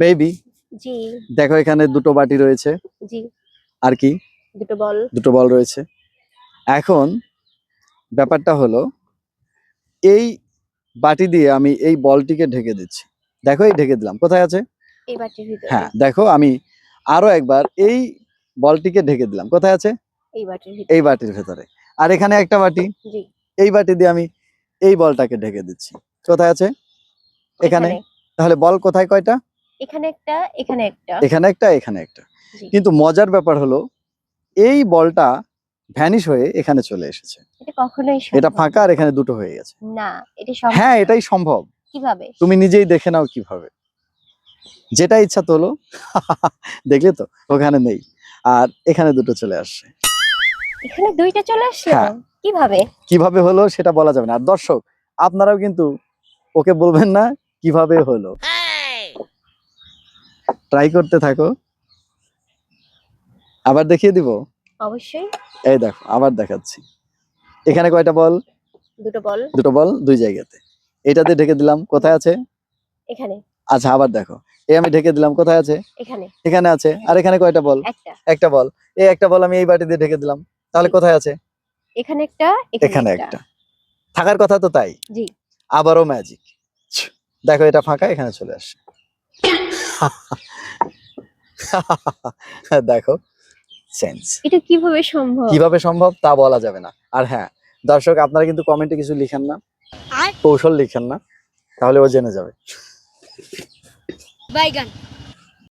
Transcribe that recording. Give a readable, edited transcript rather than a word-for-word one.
Baby, জি দেখো এখানে দুটো বাটি রয়েছে, জি আর কি দুটো বল রয়েছে। এখন ব্যাপারটা হলো, এই বাটি দিয়ে আমি এই বলটিকে ঢেকে দিচ্ছি। দেখো এই ঢেকে দিলাম, কোথায় আছে? এই বাটির ভিতরে। হ্যাঁ দেখো, আমি আরো একবার এই বলটিকে ঢেকে দিলাম, কোথায় আছে? এই বাটির এই ভিতরে। বাটির ভেতরে। আর এখানে একটা বাটি, জি এই বাটি দিয়ে আমি এই বলটাকে ঢেকে দিচ্ছি, কোথায় আছে? এখানে। তাহলে বল কোথায় কয়টা? এখানে একটা, এখানে একটা। এখানে একটা, এখানে একটা। জি। কিন্তু মজার ব্যাপার হলো, এই বলটা ভ্যানিশ হয়ে এখানে চলে এসেছে। এটা কখনোই সম্ভব এটা ফাঁকা আর এখানে দুটো হয়ে গেছে। না, এটা সম্ভব হ্যাঁ না। এটাই সম্ভব। কিভাবে? তুমি নিজেই দেখে নাও কিভাবে। যেটা ইচ্ছা তোলো। দেখলে তো, ওখানে নেই আর এখানে দুটো চলে আসছে। এখানে দুইটা চলে আসলো? হ্যাঁ। কিভাবে? কিভাবে হলো সেটা বলা যাবে না। আর দর্শক আপনারাও কিন্তু ওকে বলবেন না কিভাবে হলো, ট্রাই করতে থাকো। আবার দেখিয়ে দিব? অবশ্যই। এই দেখো, আবার দেখাচ্ছি। এখানে কয়টা বল? দুটো বল। দুটো বল দুই জায়গাতে। এটাতে ঢেকে দিলাম, কোথায় আছে? এখানে। আচ্ছা আবার দেখো, এই আমি ঢেকে দিলাম, কোথায় আছে? এখানে। এখানে আছে। আর এখানে কয়টা বল? একটা। একটা বল। এই একটা বল আমি এই বাটি দিয়ে ঢেকে দিলাম, তাহলে কোথায় আছে? এখানে একটা, এখানে একটা। থাকার কথা তো তাই। জি। আবারও ম্যাজিক। দেখো এটা ফাঁকা, এখানে চলে আসছে। দেখো সেন্স। এটা কিভাবে সম্ভব? কিভাবে সম্ভব তা বলা যাবে না। আর হ্যাঁ দর্শক, আপনারা কিন্তু কমেন্টে কিছু লিখেন না, কৌশল লিখেন না, তাহলে ও জেনে যাবে। বাইগান।